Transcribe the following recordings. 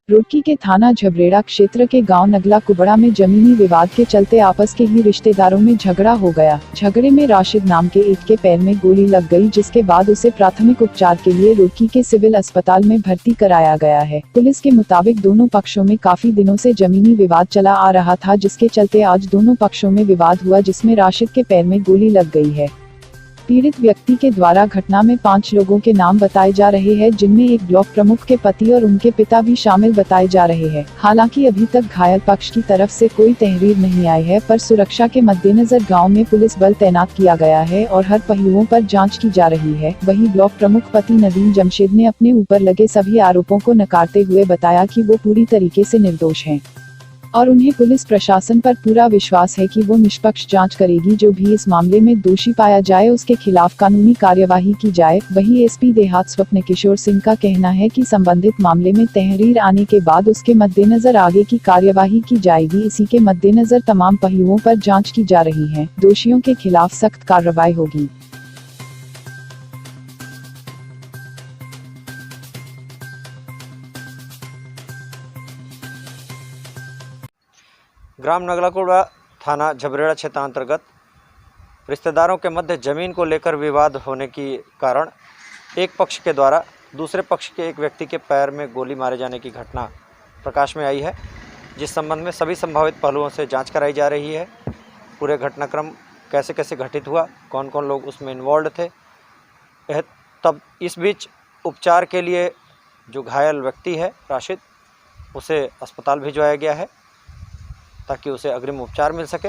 रुड़की के थाना झबरेड़ा क्षेत्र के गांव नगला कुबड़ा में जमीनी विवाद के चलते आपस के ही रिश्तेदारों में झगड़ा हो गया। झगड़े में राशिद नाम के एक के पैर में गोली लग गई, जिसके बाद उसे प्राथमिक उपचार के लिए रुड़की के सिविल अस्पताल में भर्ती कराया गया है। पुलिस के मुताबिक दोनों पक्षों में काफी दिनों से जमीनी विवाद चला आ रहा था, जिसके चलते आज दोनों पक्षों में विवाद हुआ, जिसमें राशिद के पैर में गोली लग गई है। पीड़ित व्यक्ति के द्वारा घटना में 5 लोगों के नाम बताए जा रहे हैं, जिनमें एक ब्लॉक प्रमुख के पति और उनके पिता भी शामिल बताए जा रहे हैं। हालांकि अभी तक घायल पक्ष की तरफ से कोई तहरीर नहीं आई है, पर सुरक्षा के मद्देनजर गांव में पुलिस बल तैनात किया गया है और हर पहलुओं पर जांच की जा रही है। वहीं ब्लॉक प्रमुख पति नदीम जमशेद ने अपने ऊपर लगे सभी आरोपों को नकारते हुए बताया कि वो पूरी तरीके से निर्दोष हैं और उन्हें पुलिस प्रशासन पर पूरा विश्वास है कि वो निष्पक्ष जांच करेगी। जो भी इस मामले में दोषी पाया जाए उसके खिलाफ कानूनी कार्यवाही की जाए। वहीं एसपी देहात स्वप्न किशोर सिंह का कहना है कि संबंधित मामले में तहरीर आने के बाद उसके मद्देनजर आगे की कार्यवाही की जाएगी। इसी के मद्देनजर तमाम पहलुओं पर जाँच की जा रही है। दोषियों के खिलाफ सख्त कार्रवाई होगी। ग्राम नगलाकुड़ा थाना झबरेड़ा क्षेत्र अंतर्गत रिश्तेदारों के मध्य जमीन को लेकर विवाद होने के कारण एक पक्ष के द्वारा दूसरे पक्ष के एक व्यक्ति के पैर में गोली मारे जाने की घटना प्रकाश में आई है, जिस संबंध में सभी संभावित पहलुओं से जांच कराई जा रही है। पूरे घटनाक्रम कैसे कैसे घटित हुआ, कौन कौन लोग उसमें इन्वॉल्व थे, तब इस बीच उपचार के लिए जो घायल व्यक्ति है राशिद, उसे अस्पताल भिजवाया गया है ताकि उसे अग्रिम उपचार मिल सके।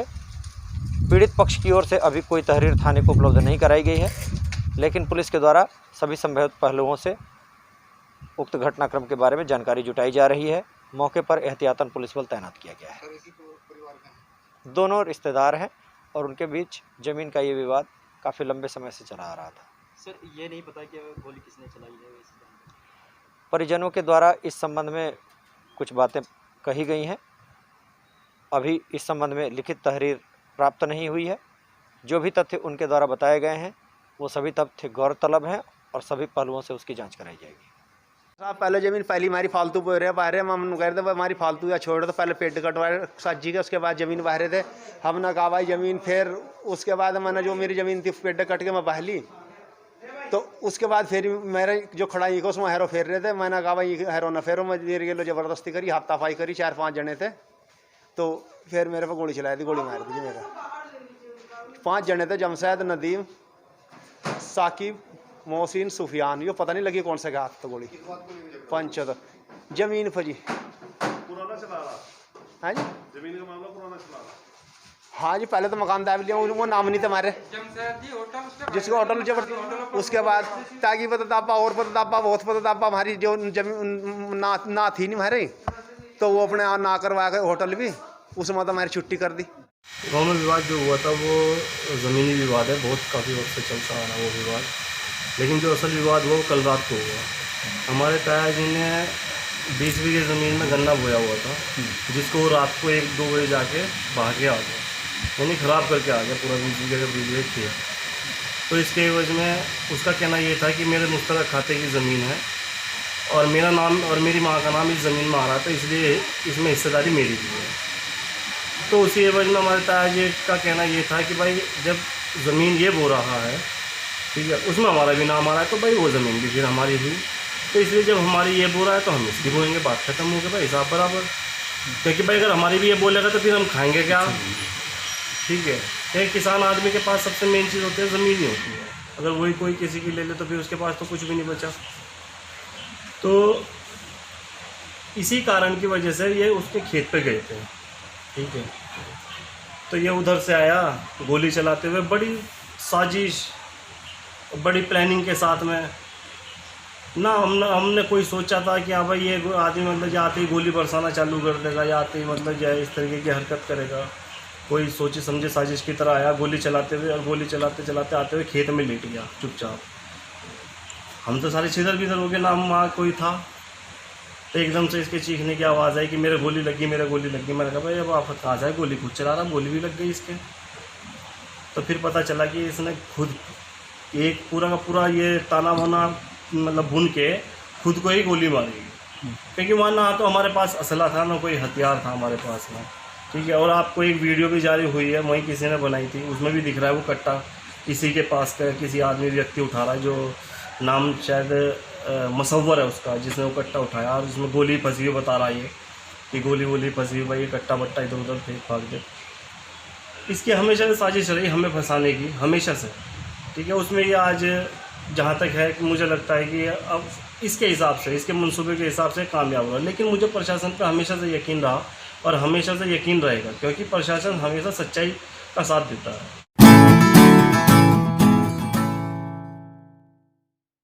पीड़ित पक्ष की ओर से अभी कोई तहरीर थाने को उपलब्ध नहीं कराई गई है, लेकिन पुलिस के द्वारा सभी संभावित पहलुओं से उक्त घटनाक्रम के बारे में जानकारी जुटाई जा रही है। मौके पर एहतियातन पुलिस बल तैनात किया गया है। दोनों रिश्तेदार हैं और उनके बीच जमीन का ये विवाद काफ़ी लंबे समय से चला आ रहा था। सर, ये नहीं पता कि गोली किसने चलाई है। परिजनों के द्वारा इस संबंध में कुछ बातें कही गई हैं। अभी इस संबंध में लिखित तहरीर प्राप्त नहीं हुई है। जो भी तथ्य उनके द्वारा बताए गए हैं वो सभी तथ्य गौरतलब हैं और सभी पहलुओं से उसकी जांच कराई जाएगी। साहब, पहले ज़मीन पहली हमारी फालतू बोल रहे बाहर हम कह रहे थे हमारी फालतू या छोड़ दो, पहले पेट कटवाए सज्जी के, उसके बाद ज़मीन बाहर थे। हमने कहा भाई ज़मीन, फिर उसके बाद मैंने जो मेरी ज़मीन थी पेट कट के मैं बहली, तो उसके बाद फिर मेरे जो खड़ाई को उसमें हैरो फेर रहे थे। मैंने कहा भाई हैरो ना फेरो, मैं ये लो ज़बरदस्ती करी, हाथापाई करी। 4-5 जने थे, तो फिर मेरे पर गोली चलाई थी, गोली मार दी थी। मेरा 5 जने थे, जमशेद, नदीम, साकिब, मोहसिन, सुफियान। यो पता नहीं लगी कौन से हाथ तो गोली। 5 तो जमीन फजी पुराना चला रहा है जी, जमीन का मामला पुराना चला रहा। हाँ जी, पहले तो मकान दाब लिया, वो नाम नहीं थे हमारे, जिसको होटल जबरदस्त। उसके बाद ताकि पता और पता बहुत पता हमारी जो जमीन ना थी नहीं हमारे, तो वो अपने ना करवा के होटल भी उसमें तो हमारी छुट्टी कर दी। गांव में विवाद जो हुआ था वो ज़मीनी विवाद है, बहुत काफ़ी वक्त से चलता आ रहा वो विवाद। लेकिन जो असल विवाद हुआ वो कल रात को हुआ। हमारे ताया जी ने 20 बीघे ज़मीन में गन्ना बोया हुआ था, जिसको वो रात को 1-2 बजे जाके बहा के आ गया, यानी ख़राब करके आ गया पूरा 20 बीघे का बीघे खेत। तो इसके एवज में उसका कहना ये था कि मेरे मुश्तरक खाते की ज़मीन है और मेरा नाम और मेरी माँ का नाम इस ज़मीन में आ रहा था, इसलिए इसमें हिस्सेदारी मेरी भी है। तो उसी एवज में हमारे ताया जी का कहना ये था कि भाई जब ज़मीन ये बो रहा है, ठीक है, उसमें हमारा भी नाम आ रहा है, तो भाई वो ज़मीन भी फिर हमारी हुई। तो इसलिए जब हमारी ये बो रहा है तो हम इसकी बोएंगे, बात खत्म हो गई भाई, हिसाब बराबर। क्योंकि भाई अगर हमारी भी ये बोलेगा तो फिर हम खाएँगे क्या, ठीक है। एक किसान आदमी के पास सबसे मेन चीज़ होती है ज़मीन ही होती है। अगर वही कोई किसी की ले ले तो फिर उसके पास तो कुछ भी नहीं बचा। तो इसी कारण की वजह से ये उसके खेत पे गए थे, ठीक है। तो ये उधर से आया गोली चलाते हुए, बड़ी साजिश, बड़ी प्लानिंग के साथ में ना हमने कोई सोचा था कि हाँ भाई ये आदमी मतलब जाते ही गोली बरसाना चालू कर देगा, या आते ही मतलब जो है इस तरीके की हरकत करेगा। कोई सोचे समझे साजिश की तरह आया गोली चलाते हुए, और गोली चलाते चलाते आते हुए खेत में लेट गया चुपचाप। हम तो सारे छिदर बिदर हो गए, ना वहाँ कोई था। तो एकदम से इसके चीखने की आवाज़ आई कि मेरे गोली लगी, मेरे गोली लगी। मैंने कहा भाई अब आफत कहाँ जाए, गोली खुद चला रहा, गोली भी लग गई इसके। तो फिर पता चला कि इसने खुद एक पूरा का पूरा ये ताना वाना मतलब भुन के खुद को ही गोली मारी। क्योंकि वहाँ ना तो हमारे पास असला था, ना कोई हथियार था हमारे पास में, ठीक है। और आपको एक वीडियो भी जारी हुई है, वहीं किसी ने बनाई थी, उसमें भी दिख रहा है वो कट्टा किसी के पास का किसी आदमी व्यक्ति उठा रहा है, जो नाम शायद मुसव्वर है उसका, जिसने वो कट्टा उठाया, और उसमें गोली फंसी हुई बता रहा है ये कि गोली वोली फंसी हुई भाई, ये कट्टा बट्टा इधर उधर फेंक फाक दे। इसकी हमेशा से साजिश रही हमें फंसाने की, हमेशा से, ठीक है। उसमें ये आज जहाँ तक है कि मुझे लगता है कि अब इसके हिसाब से, इसके मंसूबे के हिसाब से कामयाब हुआ, लेकिन मुझे प्रशासन पर हमेशा से यकीन रहा और हमेशा से यकीन रहेगा, क्योंकि प्रशासन हमेशा सच्चाई का साथ देता है।